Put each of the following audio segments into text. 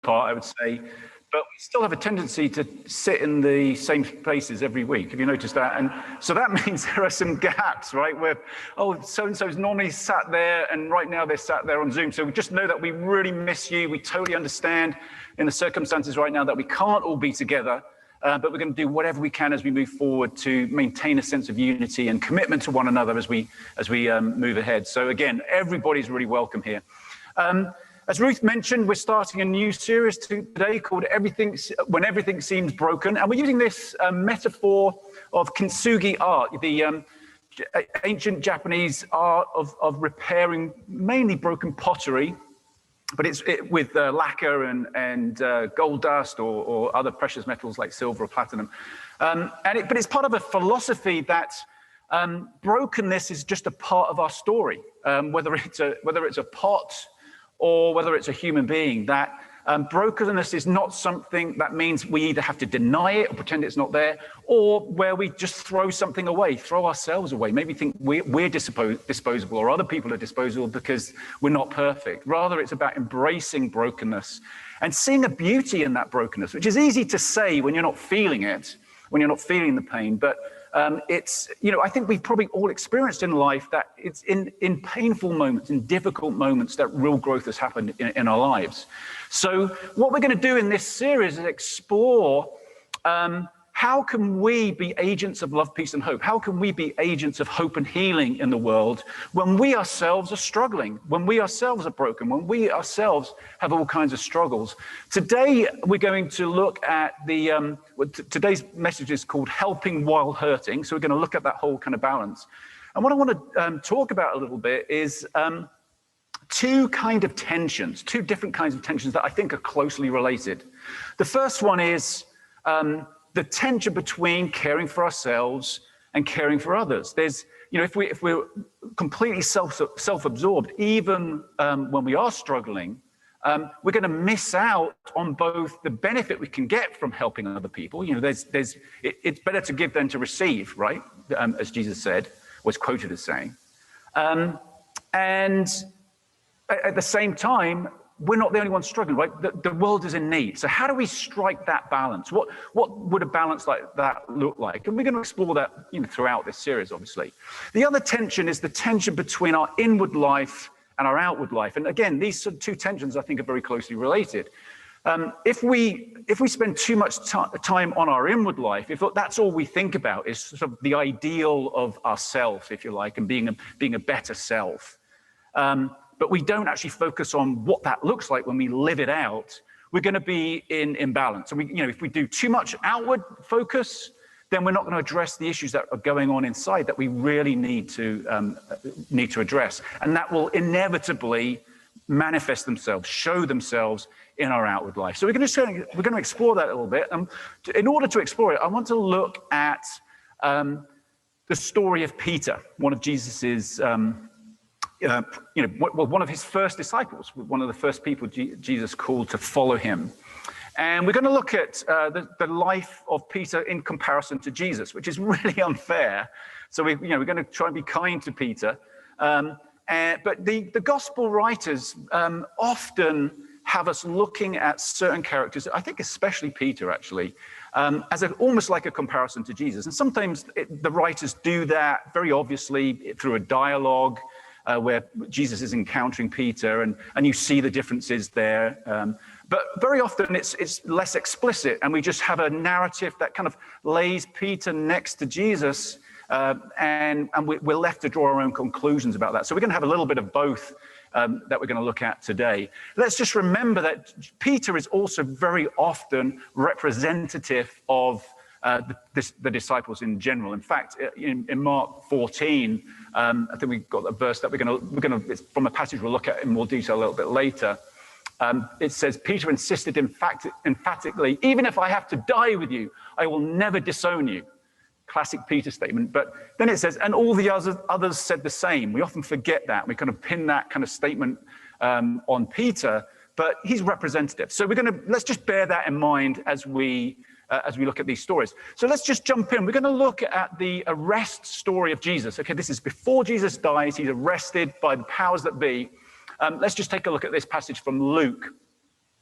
part, I would say. But we still have a tendency to sit in the same places every week. Have you noticed that? And so that means there are some gaps, right? Where, oh, so-and-so's normally sat there, and right now they're sat there on Zoom. So we just know that we really miss you. We totally understand in the circumstances right now that we can't all be together. But we're going to do whatever we can as we move forward to maintain a sense of unity and commitment to one another as we move ahead. So again, everybody's really welcome here. As Ruth mentioned, we're starting a new series today called When Everything Seems Broken. And we're using this metaphor of kintsugi art, the ancient Japanese art of repairing mainly broken pottery, but it's with lacquer and gold dust or other precious metals like silver or platinum. But it's part of a philosophy that brokenness is just a part of our story, whether it's a pot or whether it's a human being, that brokenness is not something that means we either have to deny it or pretend it's not there, or where we just throw something away, throw ourselves away, maybe think we're disposable or other people are disposable because we're not perfect. Rather, it's about embracing brokenness and seeing a beauty in that brokenness, which is easy to say when you're not feeling it, when you're not feeling the pain, but it's, I think we've probably all experienced in life that it's in painful moments, in difficult moments, that real growth has happened in our lives. So what we're going to do in this series is explore how can we be agents of love, peace, and hope? How can we be agents of hope and healing in the world when we ourselves are struggling, when we ourselves are broken, when we ourselves have all kinds of struggles? Today, we're going to look at today's message is called Helping While Hurting. So we're going to look at that whole kind of balance. And what I want to talk about a little bit is two different kinds of tensions that I think are closely related. The first one is the tension between caring for ourselves and caring for others. There's, if we're completely self-absorbed, even when we are struggling, we're going to miss out on both the benefit we can get from helping other people. It's better to give than to receive, right? As Jesus said, was quoted as saying. And at the same time, we're not the only ones struggling, right? The world is in need. So how do we strike that balance? What would a balance like that look like? And we're going to explore that throughout this series, obviously. The other tension is the tension between our inward life and our outward life. And again, these two tensions, I think, are very closely related. If we spend too much time on our inward life, if that's all we think about is sort of the ideal of ourself, if you like, and being a better self, but we don't actually focus on what that looks like when we live it out, we're going to be in imbalance. And if we do too much outward focus, then we're not going to address the issues that are going on inside that we really need to address, and that will inevitably manifest themselves, show themselves in our outward life. So we're going to explore that a little bit. In order to explore it, I want to look at the story of Peter, one of Jesus's. One of his first disciples, one of the first people Jesus called to follow him. And we're going to look at the life of Peter in comparison to Jesus, which is really unfair. So we're going to try and be kind to Peter. But the gospel writers often have us looking at certain characters, I think especially Peter actually, as almost like a comparison to Jesus. And sometimes the writers do that very obviously through a dialogue, where Jesus is encountering Peter, and you see the differences there. But very often it's less explicit, and we just have a narrative that kind of lays Peter next to Jesus, and we're left to draw our own conclusions about that. So we're going to have a little bit of both that we're going to look at today. Let's just remember that Peter is also very often representative of the disciples in general. In fact, in Mark 14, I think we've got a verse that we're going to, it's from a passage we'll look at in more detail a little bit later. It says, Peter insisted emphatically, even if I have to die with you, I will never disown you. Classic Peter statement. But then it says, and all the others said the same. We often forget that. We kind of pin that kind of statement on Peter, but he's representative. So let's just bear that in mind as we look at these stories. So let's just jump in. We're going to look at the arrest story of Jesus. Okay, this is before Jesus dies. He's arrested by the powers that be. Let's just take a look at this passage from Luke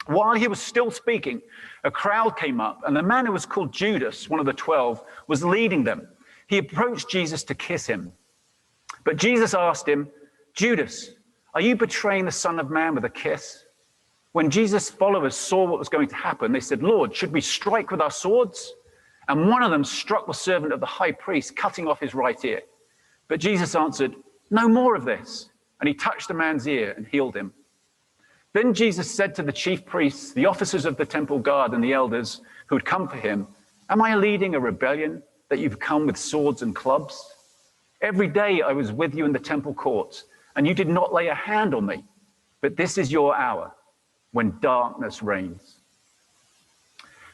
While he was still speaking, a crowd came up, and the man who was called Judas, one of the 12, was leading them. He approached Jesus to kiss him. But Jesus asked him, "Judas, are you betraying the Son of Man with a kiss?" When Jesus' followers saw what was going to happen, they said, "Lord, should we strike with our swords?" And one of them struck the servant of the high priest, cutting off his right ear. But Jesus answered, "No more of this." And he touched the man's ear and healed him. Then Jesus said to the chief priests, the officers of the temple guard, and the elders who had come for him, "Am I leading a rebellion that you've come with swords and clubs? Every day I was with you in the temple courts, and you did not lay a hand on me. But this is your hour when darkness reigns."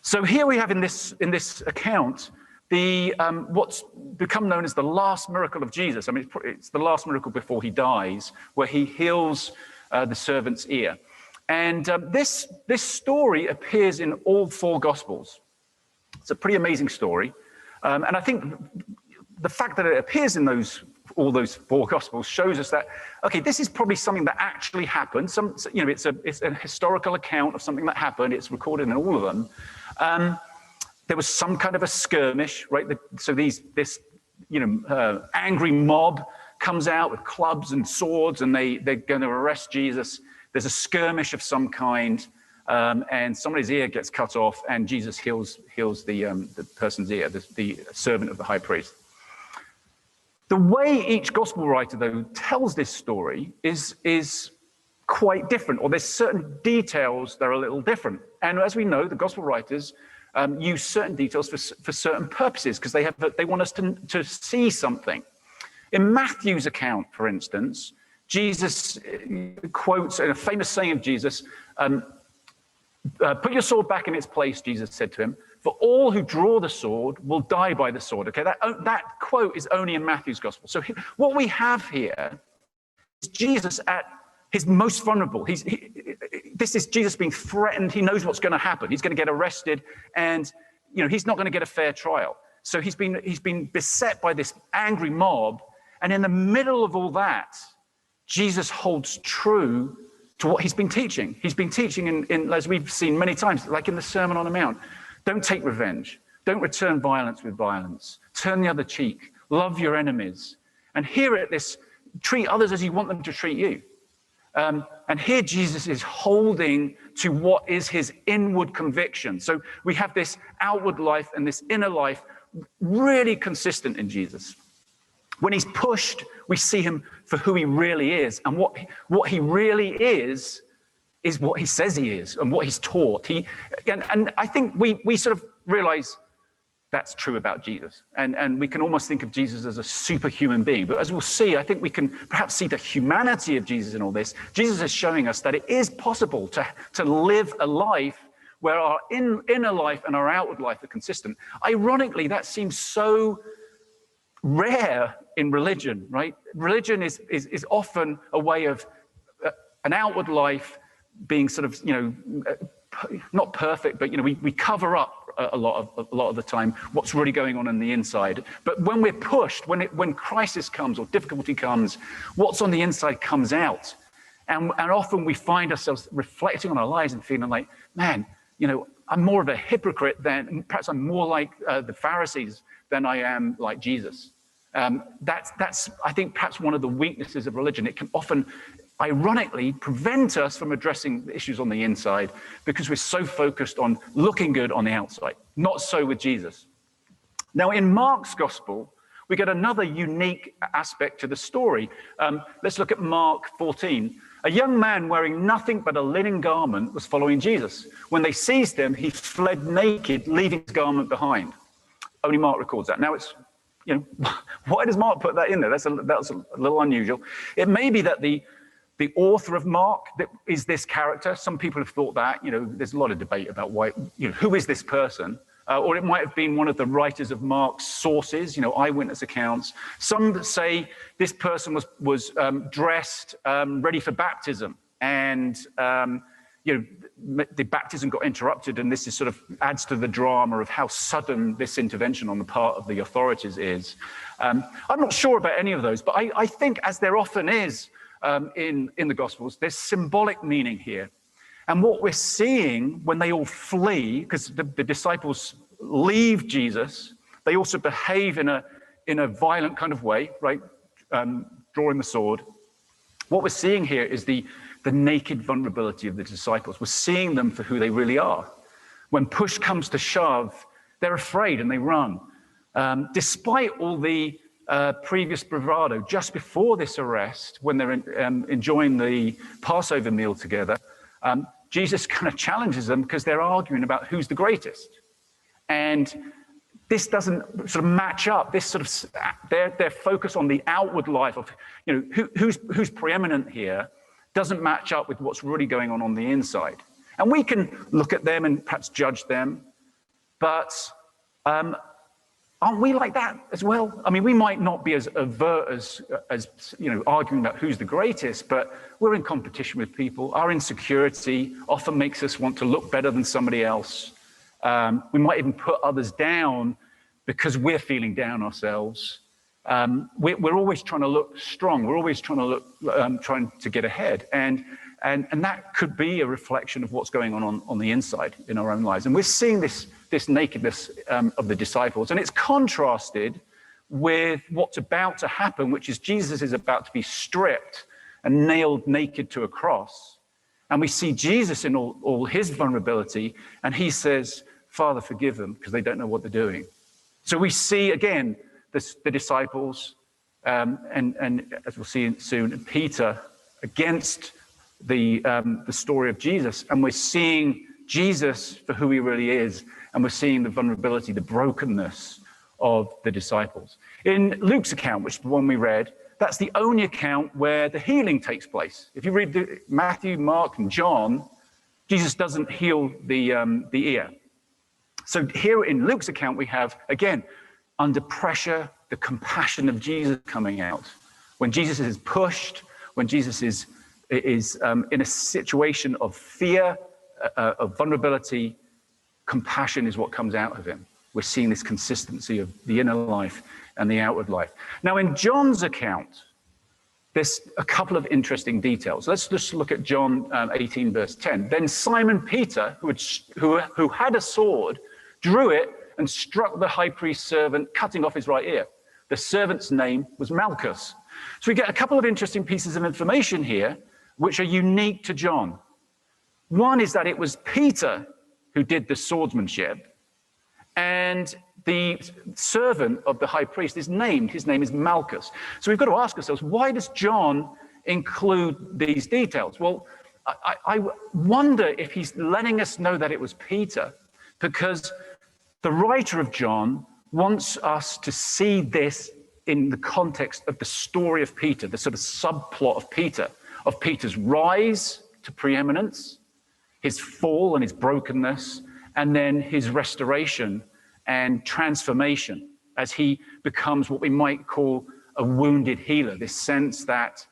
So here we have in this account the what's become known as the last miracle of Jesus. I mean, it's the last miracle before he dies, where he heals the servant's ear. And this story appears in all four Gospels. It's a pretty amazing story. And I think the fact that it appears in all those four Gospels shows us that, okay, this is probably something that actually happened. It's a historical account of something that happened. It's recorded in all of them. There was some kind of a skirmish, right? So this angry mob comes out with clubs and swords, and they're going to arrest Jesus. There's a skirmish of some kind, and somebody's ear gets cut off, and Jesus heals the person's ear, the servant of the high priest. The way each gospel writer, though, tells this story is quite different, or there's certain details that are a little different. And as we know, the gospel writers use certain details for certain purposes, because they want us to see something. In Matthew's account, for instance, Jesus quotes a famous saying of Jesus, "Put your sword back in its place," Jesus said to him, "for all who draw the sword will die by the sword." Okay, that quote is only in Matthew's gospel. So what we have here is Jesus at his most vulnerable. This is Jesus being threatened. He knows what's going to happen. He's going to get arrested, and he's not going to get a fair trial. So he's been beset by this angry mob, and in the middle of all that, Jesus holds true to what he's been teaching. He's been teaching in as we've seen many times, like in the Sermon on the Mount. Don't take revenge. Don't return violence with violence. Turn the other cheek. Love your enemies. And here at this, treat others as you want them to treat you. And here Jesus is holding to what is his inward conviction. So we have this outward life and this inner life really consistent in Jesus. When he's pushed, we see him for who he really is. And what he really is what he says he is and what he's taught. And I think we sort of realize that's true about Jesus. And we can almost think of Jesus as a superhuman being. But as we'll see, I think we can perhaps see the humanity of Jesus in all this. Jesus is showing us that it is possible to live a life where our inner life and our outward life are consistent. Ironically, that seems so rare in religion, right? Religion is often a way of an outward life being sort of, not perfect, but we cover up a lot of the time what's really going on the inside. But when we're pushed, when crisis comes or difficulty comes, what's on the inside comes out, and often we find ourselves reflecting on our lives and feeling like, man, I'm more of a hypocrite than perhaps I'm more like the Pharisees than I am like Jesus. That's I think perhaps one of the weaknesses of religion. It can often, ironically, prevent us from addressing the issues on the inside because we're so focused on looking good on the outside. Not so with Jesus. Now, in Mark's gospel, we get another unique aspect to the story. Let's look at Mark 14. A young man wearing nothing but a linen garment was following Jesus. When they seized him, he fled naked, leaving his garment behind. Only Mark records that. Now, it's why does Mark put that in there? That's a little unusual. It may be that the author of Mark is this character. Some people have thought that. There's a lot of debate about why. Who is this person? Or it might have been one of the writers of Mark's sources. Eyewitness accounts. Some say this person was dressed ready for baptism, and the baptism got interrupted, and this is sort of adds to the drama of how sudden this intervention on the part of the authorities is. I'm not sure about any of those, but I think, as there often is in the Gospels, there's symbolic meaning here. And what we're seeing when they all flee, because the disciples leave Jesus, they also behave in a violent kind of way, right? Drawing the sword. What we're seeing here is the naked vulnerability of the disciples. We're seeing them for who they really are. When push comes to shove, they're afraid and they run. Despite all the previous bravado, just before this arrest, when they're enjoying the Passover meal together, Jesus kind of challenges them because they're arguing about who's the greatest. And this doesn't sort of match up. This sort of their focus on the outward life of, who's preeminent here doesn't match up with what's really going on the inside. And we can look at them and perhaps judge them, but aren't we like that as well? I mean, we might not be as overt as arguing about who's the greatest, but we're in competition with people. Our insecurity often makes us want to look better than somebody else. We might even put others down because we're feeling down ourselves. We're always trying to look strong. We're always trying to look, trying to get ahead, and that could be a reflection of what's going on the inside in our own lives. And we're seeing this nakedness of the disciples, and it's contrasted with what's about to happen, which is Jesus is about to be stripped and nailed naked to a cross. And we see Jesus in all his vulnerability, and he says, "Father, forgive them, because they don't know what they're doing." So we see again the disciples, and as we'll see soon, Peter against the story of Jesus, and we're seeing Jesus for who he really is, and we're seeing the vulnerability, the brokenness of the disciples. In Luke's account, which is the one we read, that's the only account where the healing takes place. If you read Matthew, Mark, and John, Jesus doesn't heal the ear. So here in Luke's account, we have, again, under pressure, the compassion of Jesus coming out. When Jesus is pushed, when Jesus is in a situation of fear, of vulnerability, compassion is what comes out of him. We're seeing this consistency of the inner life and the outward life. Now, in John's account, there's a couple of interesting details. Let's just look at John 18, verse 10. Then Simon Peter, who had a sword, drew it and struck the high priest's servant, cutting off his right ear. The servant's name was Malchus. So we get a couple of interesting pieces of information here, which are unique to John. One is that it was Peter who did the swordsmanship, and the servant of the high priest is named. His name is Malchus. So we've got to ask ourselves, why does John include these details? Well, I wonder if he's letting us know that it was Peter, because the writer of John wants us to see this in the context of the story of Peter, the sort of subplot of Peter's rise to preeminence, his fall and his brokenness, and then his restoration and transformation as he becomes what we might call a wounded healer, this sense that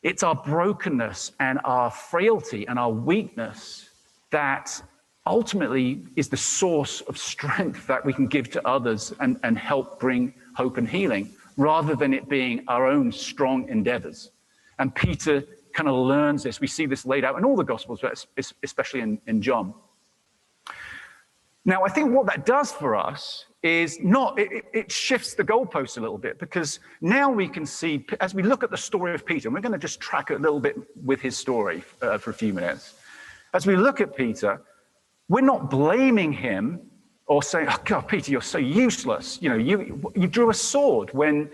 it's our brokenness and our frailty and our weakness that ultimately is the source of strength that we can give to others and help bring hope and healing, rather than it being our own strong endeavors. And Peter kind of learns this. We see this laid out in all the Gospels, but especially in John. Now, I think what that does for us is it shifts the goalposts a little bit, because now we can see, as we look at the story of Peter, and we're going to just track it a little bit with his story for a few minutes. As we look at Peter, we're not blaming him or saying, "Oh God, Peter, you're so useless. You drew a sword when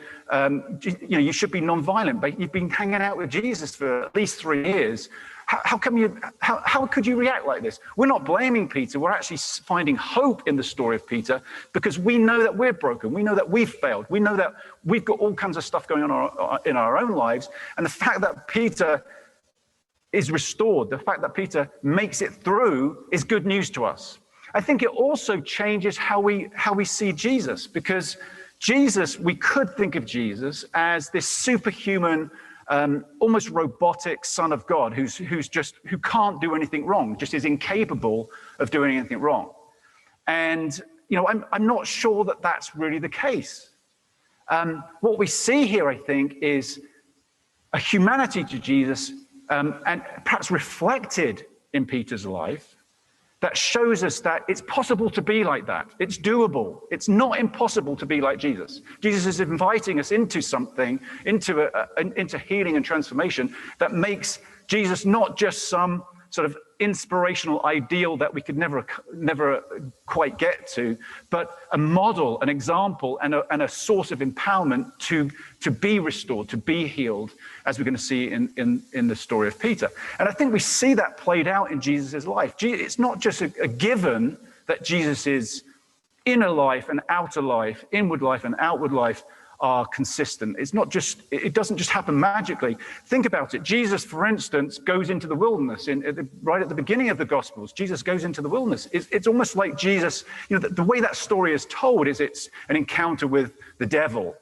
you should be nonviolent, but you've been hanging out with Jesus for at least 3 years. How could you react like this?" We're not blaming Peter. We're actually finding hope in the story of Peter, because we know that we're broken. We know that we've failed. We know that we've got all kinds of stuff going on in our own lives. And the fact that Peter is restored, the fact that Peter makes it through, is good news to us. I think it also changes how we see Jesus, because Jesus, we could think of Jesus as this superhuman, almost robotic Son of God who can't do anything wrong, just is incapable of doing anything wrong. And I'm not sure that that's really the case. What we see here, I think, is a humanity to Jesus, and perhaps reflected in Peter's life that shows us that it's possible to be like that. It's doable. It's not impossible to be like Jesus. Jesus is inviting us into something, into healing and transformation that makes Jesus not just some sort of inspirational ideal that we could never quite get to, but a model, an example, and a source of empowerment to be restored, to be healed, as we're going to see in the story of Peter. And I think we see that played out in Jesus' life. It's not just a given that Jesus' inner life and outer life, inward life and outward life, are consistent. It's not just, it doesn't just happen magically. Think about it. Jesus, for instance, goes into the wilderness right at the beginning of the Gospels. Jesus goes into the wilderness. It's almost like Jesus, the way that story is told is it's an encounter with the devil.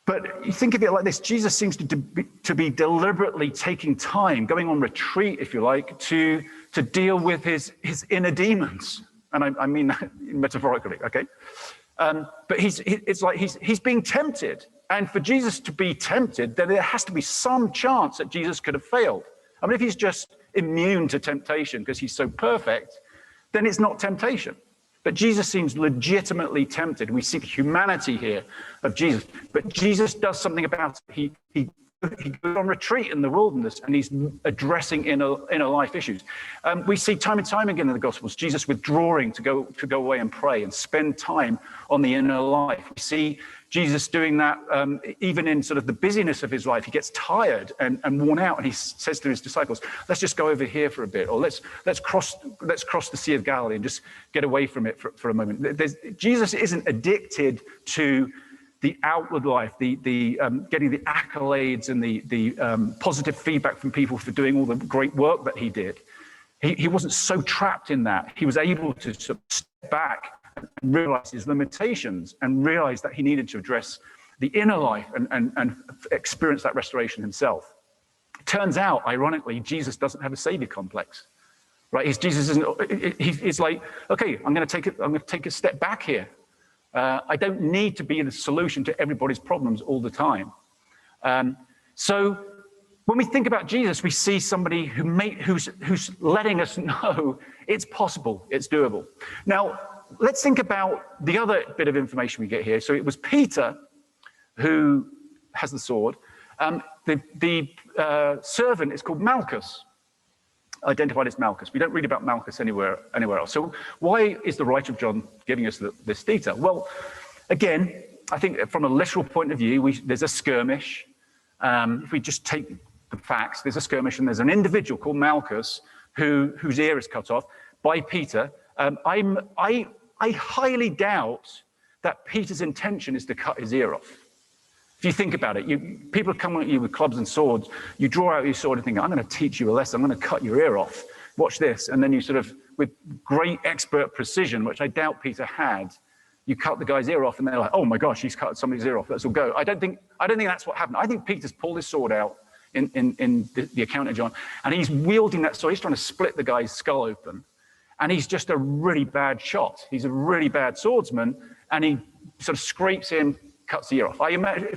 But you think of it like this: Jesus seems to be deliberately taking time, going on retreat, if you like, to deal with his inner demons. And I mean that metaphorically, okay? But it's like he's being tempted. And for Jesus to be tempted, then there has to be some chance that Jesus could have failed. I mean, if he's just immune to temptation because he's so perfect, then it's not temptation. But Jesus seems legitimately tempted. We see the humanity here of Jesus. But Jesus does something about it. He goes on retreat in the wilderness, and he's addressing inner life issues. We see time and time again in the Gospels Jesus withdrawing to go away and pray and spend time on the inner life. We see Jesus doing that even in sort of the busyness of his life. He gets tired and worn out, and he says to his disciples, "Let's just go over here for a bit, or let's cross the Sea of Galilee and just get away from it for a moment." Jesus isn't addicted to the outward life, the getting the accolades and the positive feedback from people for doing all the great work that he did. He wasn't so trapped in that. He was able to sort of step back and realize his limitations and realize that he needed to address the inner life and experience that restoration himself. It turns out, ironically, Jesus doesn't have a savior complex, right? Jesus isn't. He's like, okay, I'm going to take a step back here. I don't need to be the solution to everybody's problems all the time. So when we think about Jesus, we see somebody who's letting us know it's possible, it's doable. Now, let's think about the other bit of information we get here. So it was Peter who has the sword. The servant is called Malchus, identified as Malchus. We don't read about Malchus anywhere else. So why is the writer of John giving us this detail? Well, again, I think from a literal point of view, there's a skirmish. If we just take the facts, there's a skirmish, and there's an individual called Malchus whose ear is cut off by Peter. I highly doubt that Peter's intention is to cut his ear off. If you think about it, people come at you with clubs and swords, you draw out your sword and think, I'm going to teach you a lesson, I'm going to cut your ear off. Watch this. And then you sort of, with great expert precision, which I doubt Peter had, you cut the guy's ear off and they're like, oh my gosh, he's cut somebody's ear off, let's all go. I don't think that's what happened. I think Peter's pulled his sword out in the account of John, and he's wielding that sword. He's trying to split the guy's skull open. And he's just a really bad shot. He's a really bad swordsman, and he sort of scrapes in, cuts the ear off.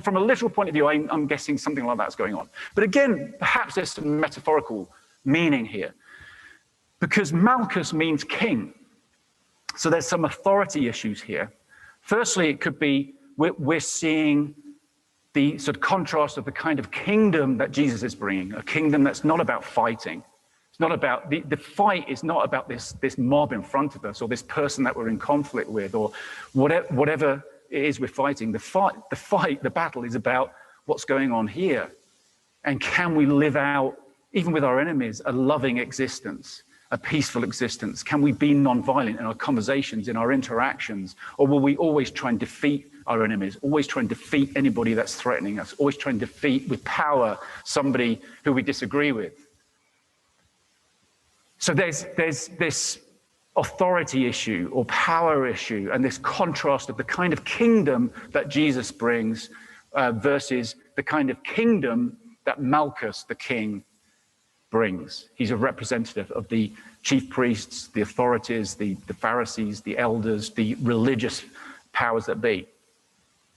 From a literal point of view, I'm guessing something like that's going on. But again, perhaps there's some metaphorical meaning here, because Malchus means king. So there's some authority issues here. Firstly, it could be we're seeing the sort of contrast of the kind of kingdom that Jesus is bringing, a kingdom that's not about fighting. It's not about, the fight is not about this mob in front of us, or this person that we're in conflict with, or whatever it is we're fighting. The battle is about what's going on here. And can we live out, even with our enemies, a loving existence, a peaceful existence? Can we be nonviolent in our conversations, in our interactions? Or will we always try and defeat our enemies, always try and defeat anybody that's threatening us, always try and defeat with power somebody who we disagree with? So there's this authority issue or power issue, and this contrast of the kind of kingdom that Jesus brings versus the kind of kingdom that Malchus, the king, brings. He's a representative of the chief priests, the authorities, the Pharisees, the elders, the religious powers that be.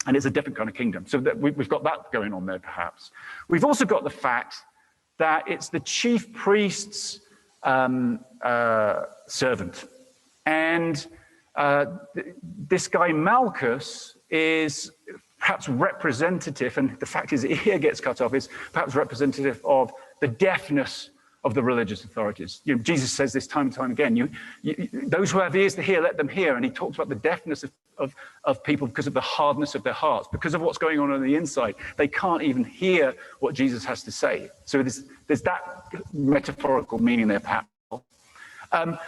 And it's a different kind of kingdom. So that we've got that going on there, perhaps. We've also got the fact that it's the chief priests servant. And this guy Malchus is perhaps representative, and the fact his ear gets cut off is perhaps representative of the deafness of the religious authorities. Jesus says this time and time again, those who have ears to hear, let them hear. And he talks about the deafness of people because of the hardness of their hearts, because of what's going on the inside. They can't even hear what Jesus has to say. So there's that metaphorical meaning there, perhaps.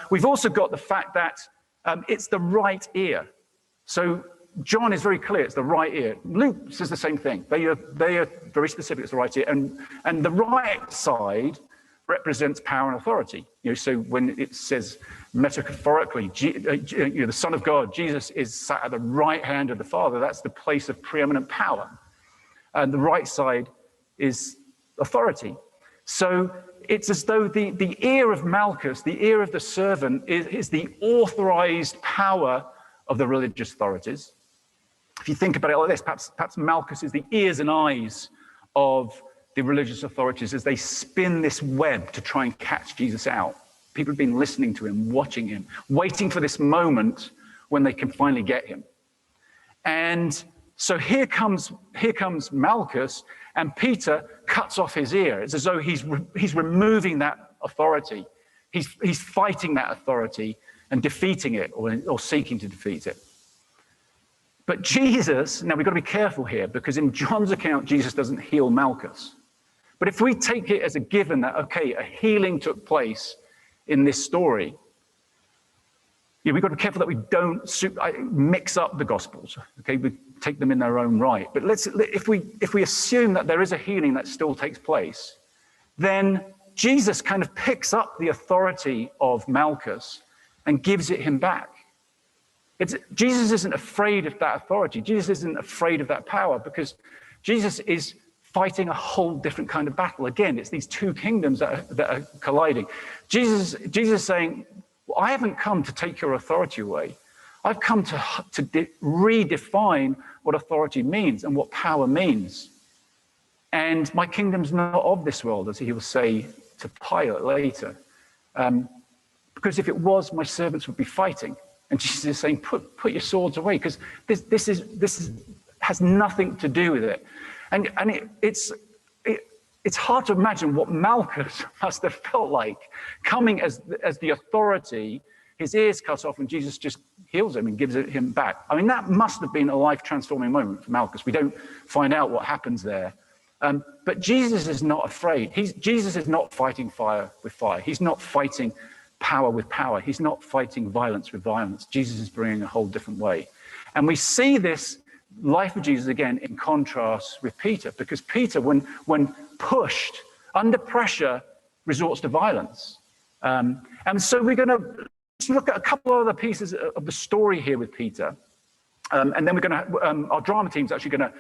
We've also got the fact that it's the right ear. So John is very clear, it's the right ear. Luke says the same thing. They are very specific, it's the right ear. And the right side represents power and authority. So when it says metaphorically, the Son of God, Jesus, is sat at the right hand of the Father, that's the place of preeminent power. And the right side is authority. So it's as though the ear of Malchus, the ear of the servant, is the authorized power of the religious authorities. If you think about it like this, perhaps Malchus is the ears and eyes of the religious authorities as they spin this web to try and catch Jesus out. People have been listening to him, watching him, waiting for this moment when they can finally get him. And so here comes Malchus, and Peter cuts off his ear. It's as though he's removing that authority. He's fighting that authority and defeating it, or seeking to defeat it. But Jesus, now we've got to be careful here, because in John's account, Jesus doesn't heal Malchus. But if we take it as a given that, okay, a healing took place in this story, we've got to be careful that we don't mix up the Gospels. Okay, we take them in their own right. But if we assume that there is a healing that still takes place, then Jesus kind of picks up the authority of Malchus and gives it him back. Jesus isn't afraid of that authority. Jesus isn't afraid of that power, because Jesus is fighting a whole different kind of battle. Again, it's these two kingdoms that are colliding. Jesus is saying, well, I haven't come to take your authority away. I've come to redefine what authority means and what power means. And my kingdom's not of this world, as he will say to Pilate later. Because if it was, my servants would be fighting. And Jesus is saying, put your swords away, because this has nothing to do with it. And it's hard to imagine what Malchus must have felt like, coming as the authority, his ears cut off, and Jesus just heals him and gives it him back. I mean, that must have been a life-transforming moment for Malchus. We don't find out what happens there. But Jesus is not afraid. Jesus is not fighting fire with fire. He's not fighting power with power. He's not fighting violence with violence. Jesus is bringing a whole different way. And we see this life of Jesus again in contrast with Peter, because Peter, when pushed under pressure, resorts to violence. And so we're going to look at a couple of other pieces of the story here with Peter. And then we're going to, our drama team's actually going to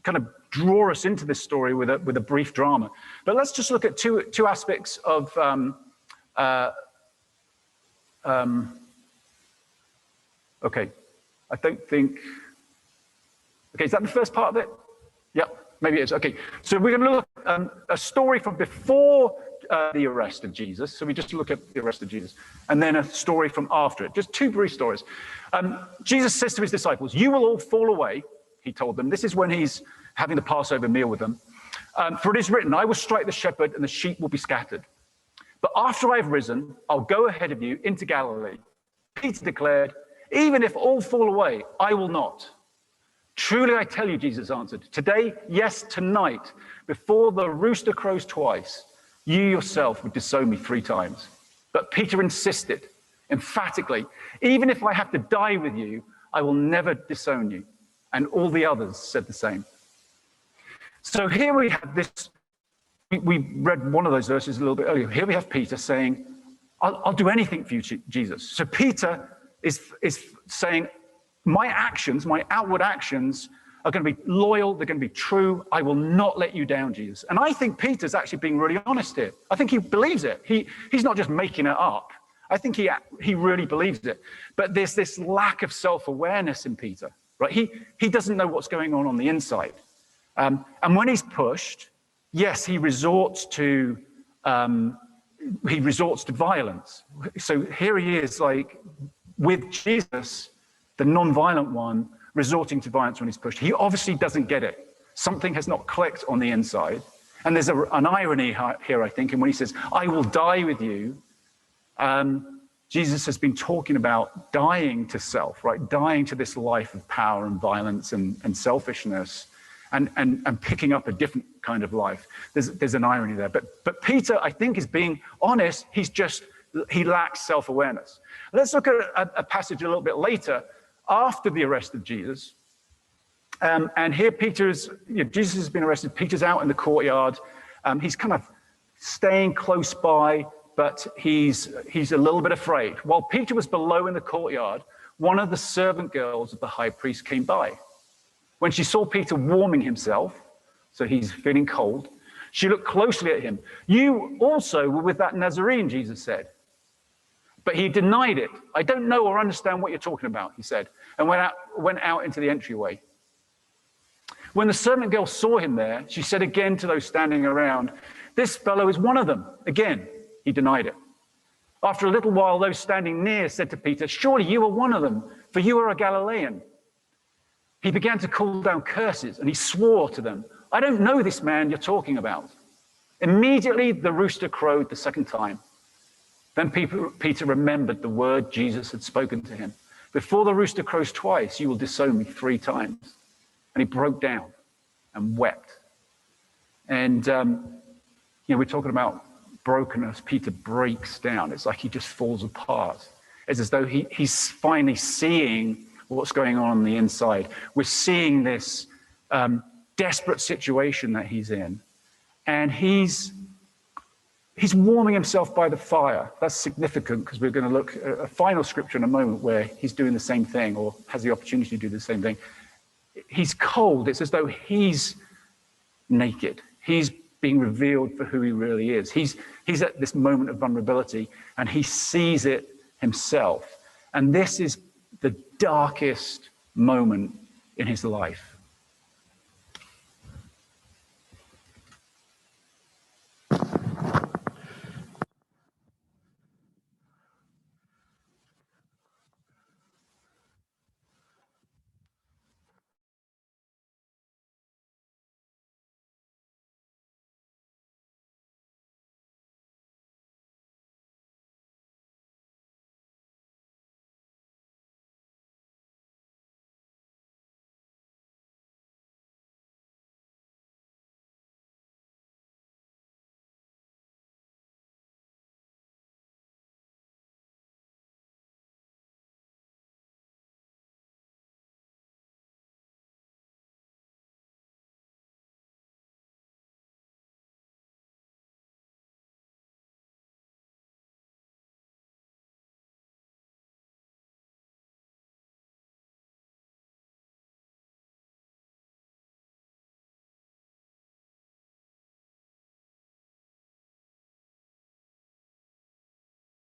kind of draw us into this story with a brief drama. But let's just look at two aspects of okay, I don't think. Okay, is that the first part of it? Yep, maybe it is. Okay, so we're going to look at a story from before the arrest of Jesus. So we just look at the arrest of Jesus, and then a story from after it. Just two brief stories. Jesus says to his disciples, "You will all fall away," he told them. This is when he's having the Passover meal with them. "For it is written, I will strike the shepherd and the sheep will be scattered. But after I've risen, I'll go ahead of you into Galilee." Peter declared, "Even if all fall away, I will not." "Truly I tell you," Jesus answered, "today, yes, tonight, before the rooster crows twice, you yourself would disown me 3 times. But Peter insisted, emphatically, "Even if I have to die with you, I will never disown you." And all the others said the same. So here we have this, we read one of those verses a little bit earlier. Here we have Peter saying, I'll do anything for you, Jesus. So Peter is saying, my actions, my outward actions are going to be loyal, they're going to be true. I will not let you down, Jesus. And I think Peter's actually being really honest here. I think he believes it. He's not just making it up. I think he really believes it. But there's this lack of self-awareness in Peter, right? He doesn't know what's going on the inside. And when he's pushed, yes, he resorts to he resorts to violence. So here he is, like, with Jesus, the non-violent one, resorting to violence when he's pushed. He obviously doesn't get it. Something has not clicked on the inside. And there's an irony here, I think, and when he says, I will die with you, Jesus has been talking about dying to self, right? Dying to this life of power and violence and selfishness, and picking up a different kind of life. There's an irony there. But Peter, I think, is being honest. He lacks self-awareness. Let's look at a passage a little bit later, after the arrest of Jesus. And here Jesus has been arrested. Peter's out in the courtyard. He's kind of staying close by, but he's a little bit afraid. While Peter was below in the courtyard, one of the servant girls of the high priest came by. When she saw Peter warming himself, so he's feeling cold, she looked closely at him. You also were with that Nazarene, Jesus said. But he denied it. I don't know or understand what you're talking about, he said, and went out into the entryway. When the servant girl saw him there, she said again to those standing around, this fellow is one of them. Again, he denied it. After a little while, those standing near said to Peter, surely you are one of them, for you are a Galilean. He began to call down curses, and he swore to them, I don't know this man you're talking about. Immediately, the rooster crowed the second time. Then Peter remembered the word Jesus had spoken to him. Before the rooster crows twice, you will disown me 3 times. And he broke down and wept. And, we're talking about brokenness. Peter breaks down. It's like he just falls apart. It's as though he's finally seeing what's going on the inside. We're seeing this desperate situation that he's in. And he's warming himself by the fire. That's significant because we're going to look at a final scripture in a moment where he's doing the same thing or has the opportunity to do the same thing. He's cold. It's as though he's naked. He's being revealed for who he really is. He's at this moment of vulnerability and he sees it himself. And this is the darkest moment in his life.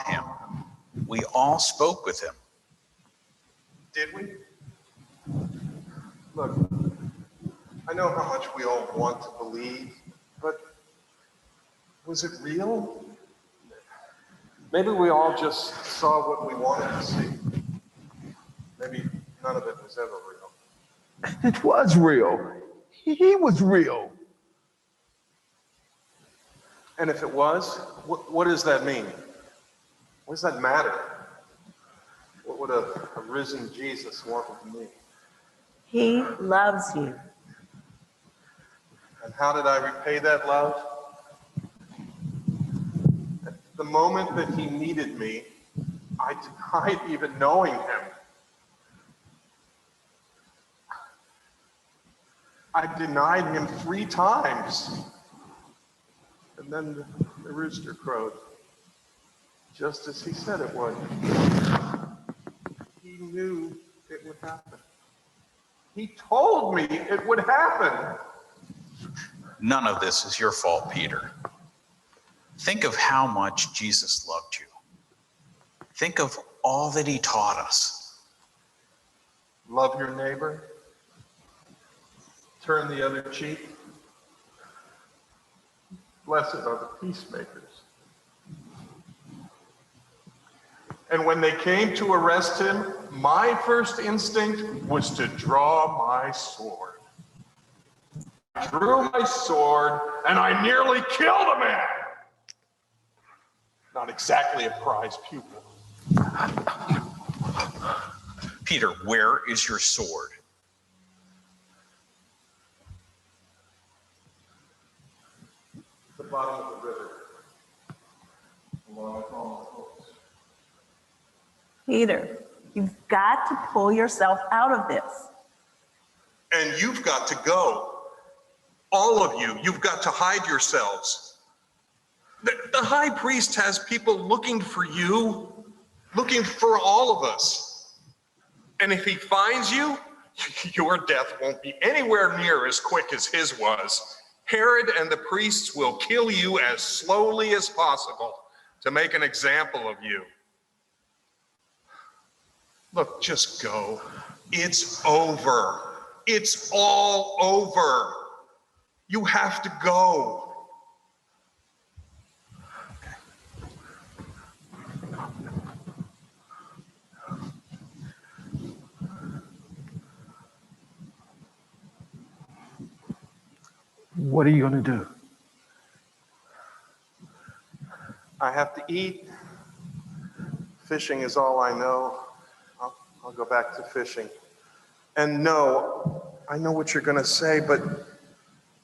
Him. We all spoke with him. Did we? Look, I know how much we all want to believe, but was it real? Maybe we all just saw what we wanted to see. Maybe none of it was ever real. It was real. He was real. And if it was, what does that mean? What does that matter? What would a risen Jesus want of me? He loves you. And how did I repay that love? At the moment that he needed me, I denied even knowing him. I denied him 3 times. And then the rooster crowed, just as he said it would. He knew it would happen. He told me it would happen. None of this is your fault, Peter. Think of how much Jesus loved you. Think of all that he taught us. Love your neighbor. Turn the other cheek. Blessed are the peacemakers, And when they came to arrest him, my first instinct was to draw my sword. I drew my sword and I nearly killed a man. Not exactly a prize pupil. Peter, where is your sword? The bottom of the river, along with all my books. Peter, you've got to pull yourself out of this. And you've got to go. All of you, you've got to hide yourselves. The high priest has people looking for you, looking for all of us. And if he finds you, your death won't be anywhere near as quick as his was. Herod and the priests will kill you as slowly as possible to make an example of you. Look, just go. It's over. It's all over. You have to go. What are you going to do? I have to eat. Fishing is all I know. I'll go back to fishing. And no, I know what you're going to say, but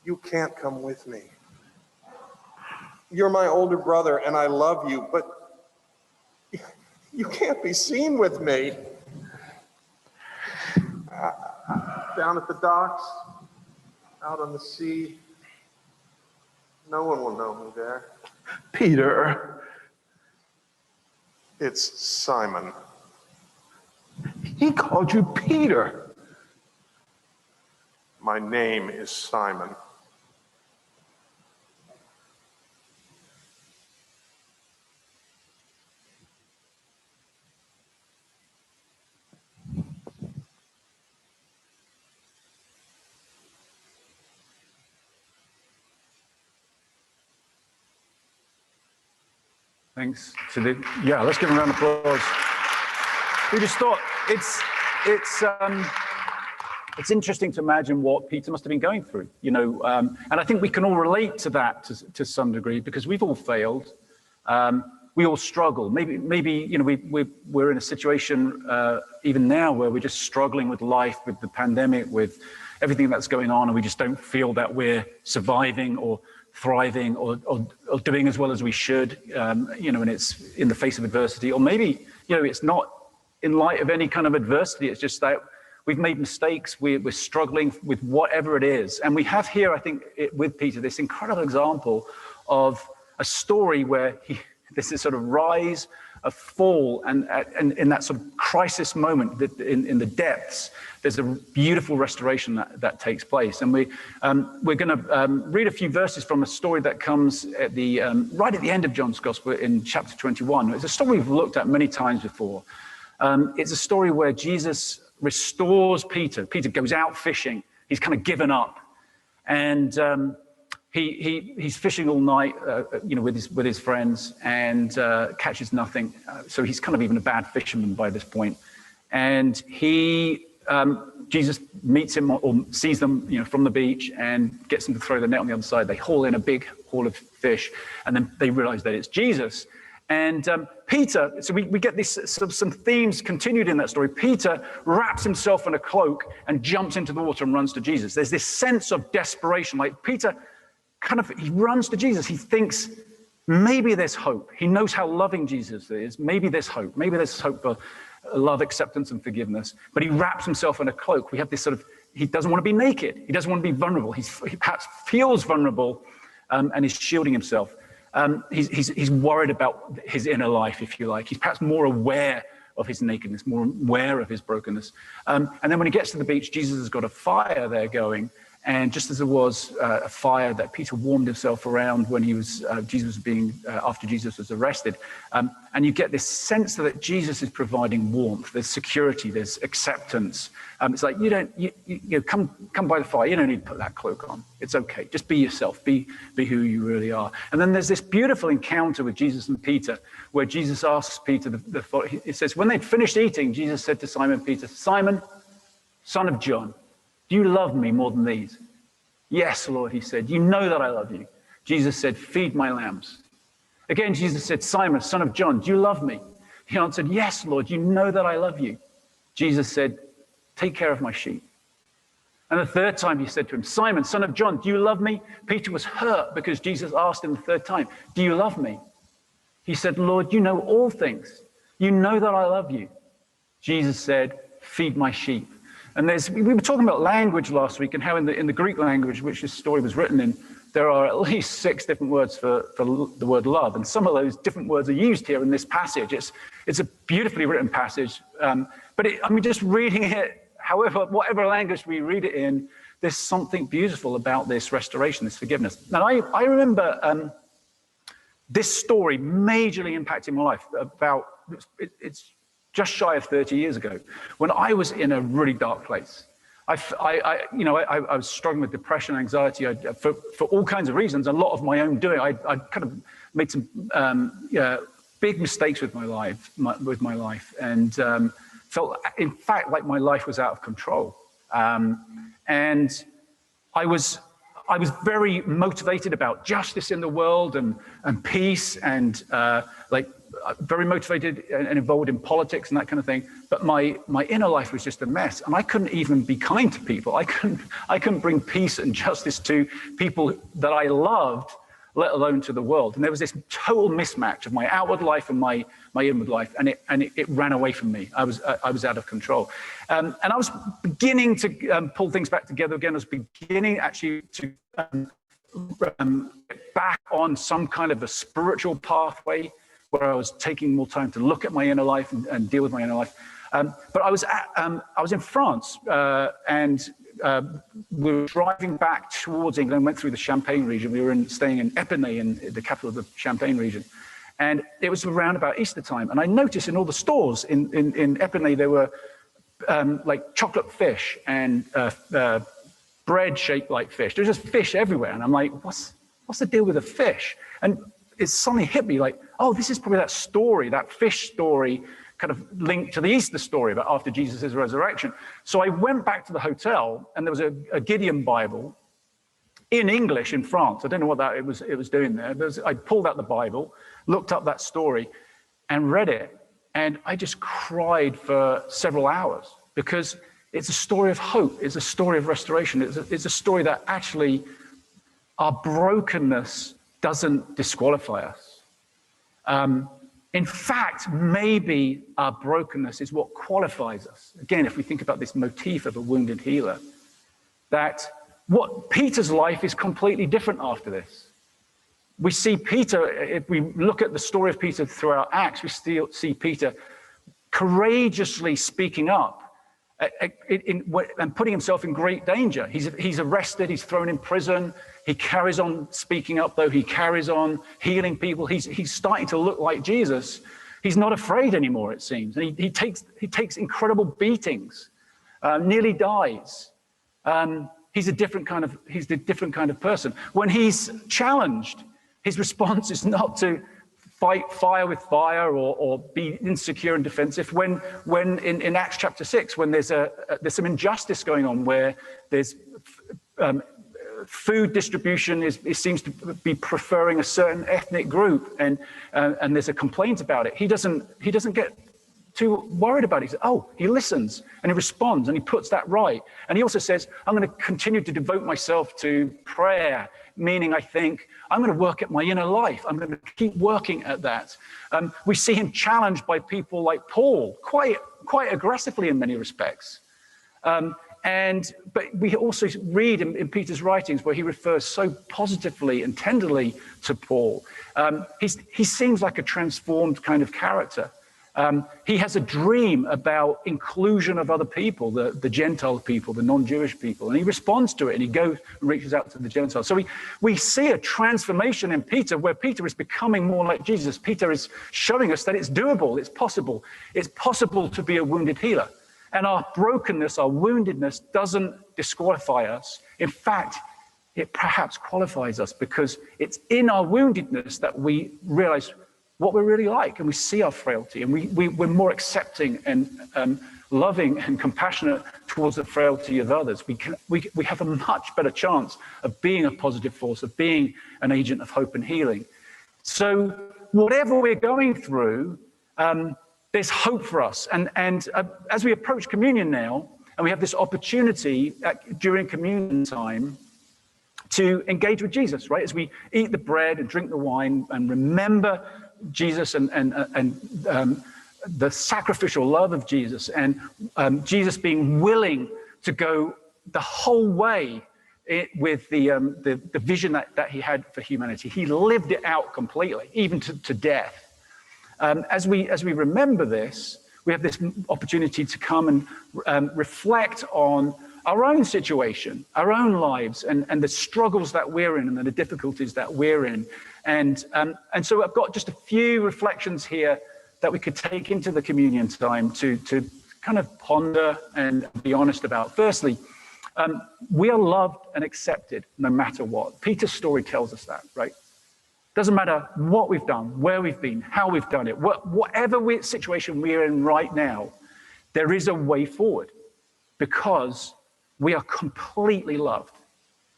you can't come with me. You're my older brother and I love you, but you can't be seen with me. Down at the docks, out on the sea, no one will know me there. Peter, It's Simon. he called you Peter. My name is Simon. Thanks, Cedar. Yeah, let's give him a round of applause. We just thought it's interesting to imagine what Peter must have been going through, you know, and I think we can all relate to that to some degree because we've all failed. We all struggle. Maybe you know we're in a situation even now where we're just struggling with life, with the pandemic, with everything that's going on, and we just don't feel that we're surviving or thriving or doing as well as we should, you know, and it's in the face of adversity, or maybe, you know, it's not in light of any kind of adversity. It's just that we've made mistakes. We're struggling with whatever it is. And we have here, I think, with Peter, this incredible example of a story where this is sort of rise, a fall, and in that sort of crisis moment, that in the depths, there's a beautiful restoration that takes place. And we're going to read a few verses from a story that comes at the right at the end of John's Gospel in chapter 21. It's a story we've looked at many times before. It's a story where Jesus restores Peter. Peter goes out fishing. He's kind of given up, and he's fishing all night, you know, with his friends, and catches nothing. So he's kind of even a bad fisherman by this point. And Jesus meets him or sees them, you know, from the beach and gets them to throw the net on the other side. They haul in a big haul of fish, and then they realize that it's Jesus. And Peter, so we get this sort of some themes continued in that story. Peter wraps himself in a cloak and jumps into the water and runs to Jesus. There's this sense of desperation, like Peter he runs to Jesus. He thinks maybe there's hope. He knows how loving Jesus is. Maybe there's hope. Maybe there's hope for love, acceptance, and forgiveness. But he wraps himself in a cloak. We have this sort of, he doesn't want to be naked. He doesn't want to be vulnerable. He perhaps feels vulnerable and is shielding himself. He's worried about his inner life, if you like. He's perhaps more aware of his nakedness, more aware of his brokenness. And then when he gets to the beach, Jesus has got a fire there going. And just as there was a fire that Peter warmed himself around when he was after Jesus was arrested, and you get this sense that Jesus is providing warmth. There's security. There's acceptance. It's like you come by the fire. You don't need to put that cloak on. It's okay. Just be yourself. Be who you really are. And then there's this beautiful encounter with Jesus and Peter, where Jesus asks Peter. It says when they'd finished eating, Jesus said to Simon Peter, "Simon, son of John, do you love me more than these?" "Yes, Lord," he said. "You know that I love you." Jesus said, "Feed my lambs." Again, Jesus said, "Simon, son of John, do you love me?" He answered, "Yes, Lord, you know that I love you." Jesus said, "Take care of my sheep." And the third time he said to him, "Simon, son of John, do you love me?" Peter was hurt because Jesus asked him the third time, "Do you love me?" He said, "Lord, you know all things. You know that I love you." Jesus said, "Feed my sheep." And we were talking about language last week and how in the Greek language, which this story was written in, there are at least 6 different words for the word love. And some of those different words are used here in this passage. It's a beautifully written passage. But just reading it, whatever language we read it in, there's something beautiful about this restoration, this forgiveness. Now, I remember this story majorly impacting my life it's just shy of 30 years ago, when I was in a really dark place. I was struggling with depression, anxiety, for all kinds of reasons, a lot of my own doing. I kind of made some big mistakes with my life, and felt, in fact, like my life was out of control. And I was very motivated about justice in the world and peace, and very motivated and involved in politics and that kind of thing. But my inner life was just a mess, and I couldn't even be kind to people. I couldn't bring peace and justice to people that I loved, let alone to the world. And there was this total mismatch of my outward life and my inward life, and it ran away from me. I was out of control, and I was beginning to pull things back together again. I was beginning actually to get back on some kind of a spiritual pathway, where I was taking more time to look at my inner life and deal with my inner life. But I was in France, and we were driving back towards England, went through the Champagne region. We were staying in Epernay, in the capital of the Champagne region. And it was around about Easter time. And I noticed in all the stores in Epernay, there were like chocolate fish and bread shaped like fish. There's just fish everywhere. And I'm like, what's the deal with the fish? And it suddenly hit me like, oh, this is probably that story, that fish story, kind of linked to the Easter story about after Jesus' resurrection. So I went back to the hotel, and there was a Gideon Bible in English in France. I don't know what it was doing there. I pulled out the Bible, looked up that story, and read it. And I just cried for several hours, because it's a story of hope. It's a story of restoration. It's a story that actually our brokenness doesn't disqualify us. In fact, maybe our brokenness is what qualifies us. Again, if we think about this motif of a wounded healer, that what Peter's life is completely different after this. We see Peter, if we look at the story of Peter throughout Acts, we still see Peter courageously speaking up and putting himself in great danger. He's arrested, he's thrown in prison. He carries on speaking up, though. He carries on healing people. He's starting to look like Jesus. He's not afraid anymore, it seems. And he takes incredible beatings, nearly dies. He's a different kind of person. When he's challenged, his response is not to fight fire with fire or be insecure and defensive. When in Acts chapter 6, when there's some injustice going on, where there's food distribution it seems to be preferring a certain ethnic group, and there's a complaint about it. He doesn't get too worried about it. He listens and he responds and he puts that right. And he also says, I'm going to continue to devote myself to prayer, meaning I think I'm going to work at my inner life. I'm going to keep working at that. We see him challenged by people like Paul, quite aggressively in many respects. But we also read in Peter's writings where he refers so positively and tenderly to Paul. He seems like a transformed kind of character. He has a dream about inclusion of other people, the Gentile people, the non-Jewish people, and he responds to it, and he goes and reaches out to the Gentiles. So we see a transformation in Peter, where Peter is becoming more like Jesus. Peter is showing us that it's doable, it's possible. It's possible to be a wounded healer. And our brokenness, our woundedness doesn't disqualify us. In fact, it perhaps qualifies us, because it's in our woundedness that we realize what we're really like, and we see our frailty, and we're more accepting and loving and compassionate towards the frailty of others. We have a much better chance of being a positive force, of being an agent of hope and healing. So whatever we're going through, there's hope for us. And as we approach communion now, and we have this opportunity during communion time to engage with Jesus, right? As we eat the bread and drink the wine and remember Jesus and the sacrificial love of Jesus, and Jesus being willing to go the whole way with the vision that he had for humanity. He lived it out completely, even to death. As we remember this, we have this opportunity to come and reflect on our own situation, our own lives, and the struggles that we're in, and the difficulties that we're in. And so I've got just a few reflections here that we could take into the communion time to kind of ponder and be honest about. Firstly, we are loved and accepted no matter what. Peter's story tells us that, right? Doesn't matter what we've done, where we've been, how we've done it, whatever situation we're in right now, there is a way forward, because we are completely loved,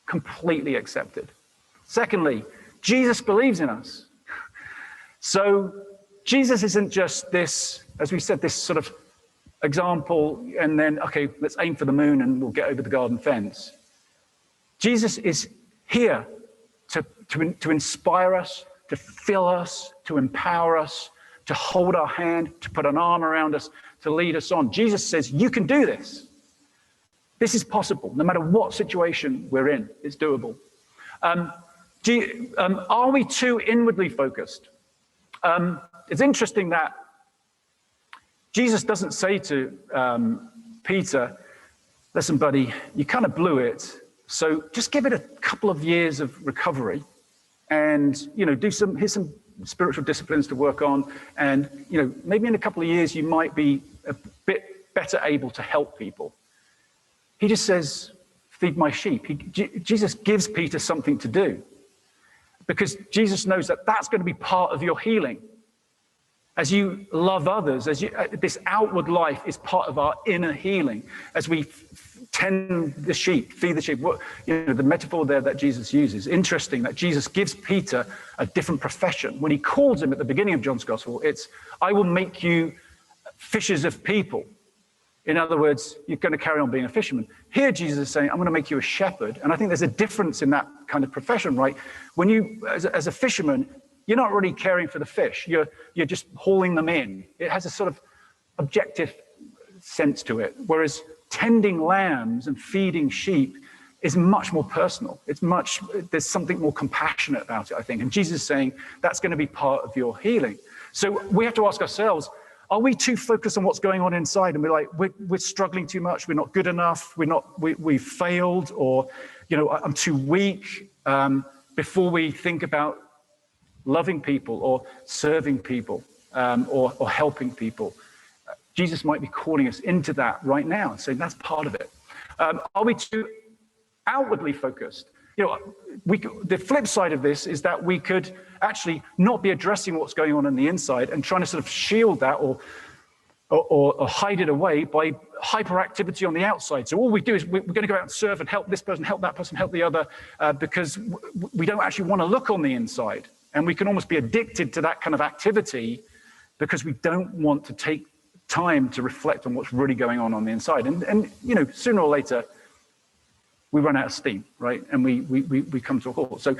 completely accepted. Secondly, Jesus believes in us. So Jesus isn't just this, as we said, this sort of example, and then, okay, let's aim for the moon and we'll get over the garden fence. Jesus is here to inspire us, to fill us, to empower us, to hold our hand, to put an arm around us, to lead us on. Jesus says, you can do this. This is possible. No matter what situation we're in, it's doable. Are we too inwardly focused? It's interesting that Jesus doesn't say to Peter, listen, buddy, you kind of blew it. So just give it a couple of years of recovery, and, here's some spiritual disciplines to work on. And, maybe in a couple of years, you might be a bit better able to help people. He just says, feed my sheep. Jesus gives Peter something to do, because Jesus knows that that's going to be part of your healing. As you love others, this outward life is part of our inner healing. As we tend the sheep, feed the sheep, the metaphor there that Jesus uses. Interesting that Jesus gives Peter a different profession. When he calls him at the beginning of John's Gospel, it's, I will make you fishers of people. In other words, you're going to carry on being a fisherman. Here, Jesus is saying, I'm going to make you a shepherd. And I think there's a difference in that kind of profession, right? When you, as a fisherman, you're not really caring for the fish. You're just hauling them in. It has a sort of objective sense to it. Whereas tending lambs and feeding sheep is much more personal. There's something more compassionate about it, I think. And Jesus is saying that's going to be part of your healing. So we have to ask ourselves, are we too focused on what's going on inside, and we're struggling too much, we're not good enough, we've failed, or I'm too weak, before we think about loving people or serving people, or helping people? Jesus might be calling us into that right now and saying that's part of it. Are we too outwardly focused? The flip side of this is that we could actually not be addressing what's going on the inside and trying to sort of shield that or hide it away by hyperactivity on the outside. So all we do is we're going to go out and serve and help this person, help that person, help the other, because we don't actually want to look on the inside. And we can almost be addicted to that kind of activity because we don't want to take time to reflect on what's really going on the inside. And sooner or later, we run out of steam, right? And we come to a halt. So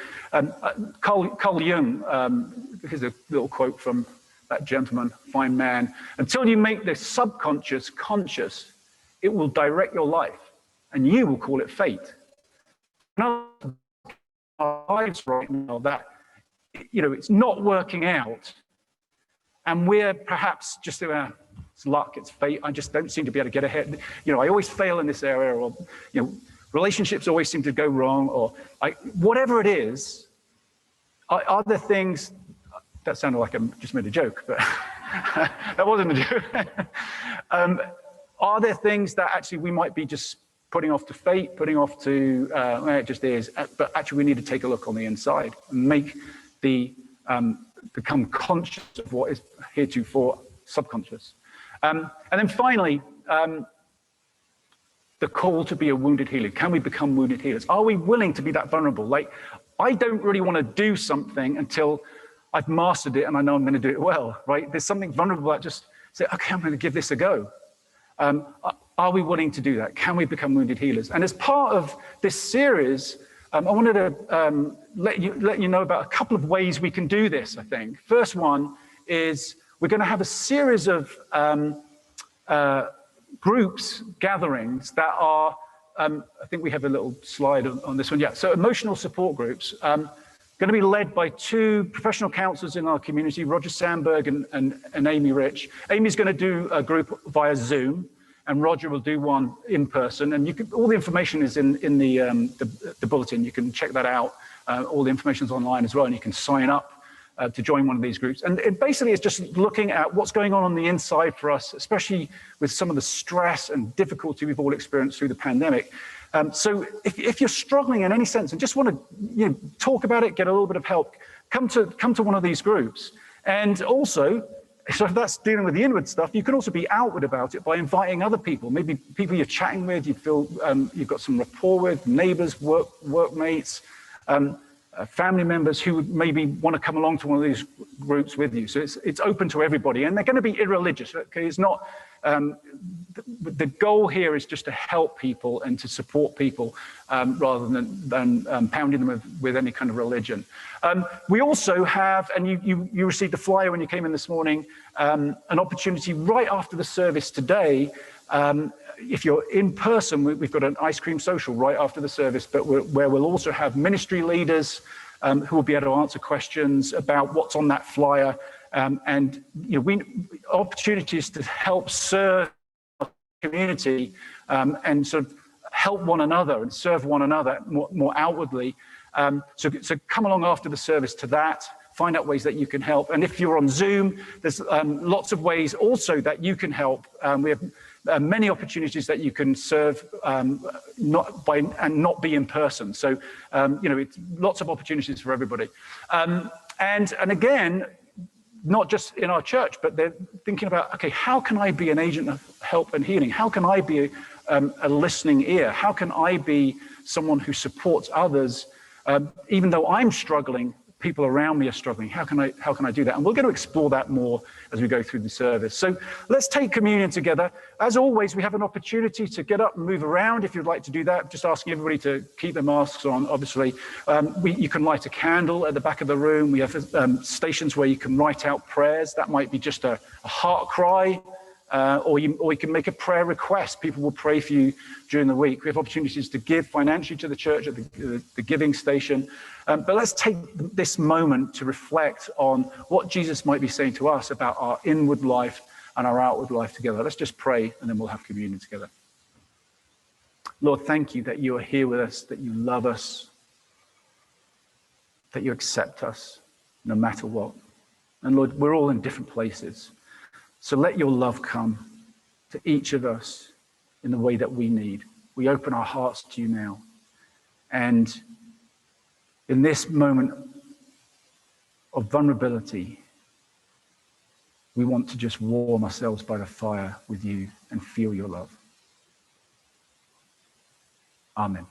Carl Jung, here's a little quote from that gentleman, fine man. Until you make the subconscious conscious, it will direct your life, and you will call it fate. Now, our lives right now, that it's not working out, And we're perhaps just, it's luck, it's fate, I just don't seem to be able to get ahead. You know, I always fail in this area, or, you know, relationships always seem to go wrong, or whatever it is, are there things, that sounded like I just made a joke, but that wasn't a joke. Are there things that actually we might be just putting off to fate, putting off to, it just is, but actually we need to take a look on the inside and make the, become conscious of what is heretofore subconscious. And then finally, the call to be a wounded healer. Can we become wounded healers? Are we willing to be that vulnerable? Like, I don't really want to do something until I've mastered it and I know I'm going to do it well, right? There's something vulnerable about just say, okay, I'm going to give this a go. Are we willing to do that? Can we become wounded healers? And as part of this series, I wanted to let you know about a couple of ways we can do this, I think. First one is we're going to have a series of groups, gatherings that are, I think we have a little slide on this one. Yeah, so emotional support groups, going to be led by two professional counselors in our community, Roger Sandberg and Amy Rich. Amy's going to do a group via Zoom, and Roger will do one in person. And you can, all the information is in the bulletin. You can check that out. All the information is online as well, and you can sign up to join one of these groups. And it basically is just looking at what's going on the inside for us, especially with some of the stress and difficulty we've all experienced through the pandemic. So if you're struggling in any sense and just want to talk about it, get a little bit of help, come to one of these groups. And also, so if that's dealing with the inward stuff, you can also be outward about it by inviting other people, maybe people you're chatting with, you feel you've got some rapport with, neighbors, workmates, family members who would maybe want to come along to one of these groups with you. So it's open to everybody, and they're going to be irreligious. Okay, it's not. The goal here is just to help people and to support people rather than pounding them with any kind of religion. We also have, and you received a flyer when you came in this morning, an opportunity right after the service today. If you're in person, we've got an ice cream social right after the service, but where we'll also have ministry leaders who will be able to answer questions about what's on that flyer, and opportunities to help serve our community and sort of help one another and serve one another more outwardly. So come along after the service to that. Find out ways that you can help. And if you're on Zoom, there's lots of ways also that you can help. We have many opportunities that you can serve not be in person. So it's lots of opportunities for everybody. And again, not just in our church, but they're thinking about, okay, how can I be an agent of help and healing? How can I be a listening ear? How can I be someone who supports others, even though I'm struggling? People around me are struggling. How can I do that? And we're going to explore that more as we go through the service. So let's take communion together. As always, we have an opportunity to get up and move around. If you'd like to do that, just asking everybody to keep their masks on. Obviously, you can light a candle at the back of the room. We have stations where you can write out prayers. That might be just a heart cry. Or you can make a prayer request. People will pray for you during the week. We have opportunities to give financially to the church at the giving station. But let's take this moment to reflect on what Jesus might be saying to us about our inward life and our outward life together. Let's just pray, and then we'll have communion together. Lord, thank you that you are here with us, that you love us, that you accept us no matter what. And Lord, we're all in different places. So let your love come to each of us in the way that we need. We open our hearts to you now. And in this moment of vulnerability, we want to just warm ourselves by the fire with you and feel your love. Amen.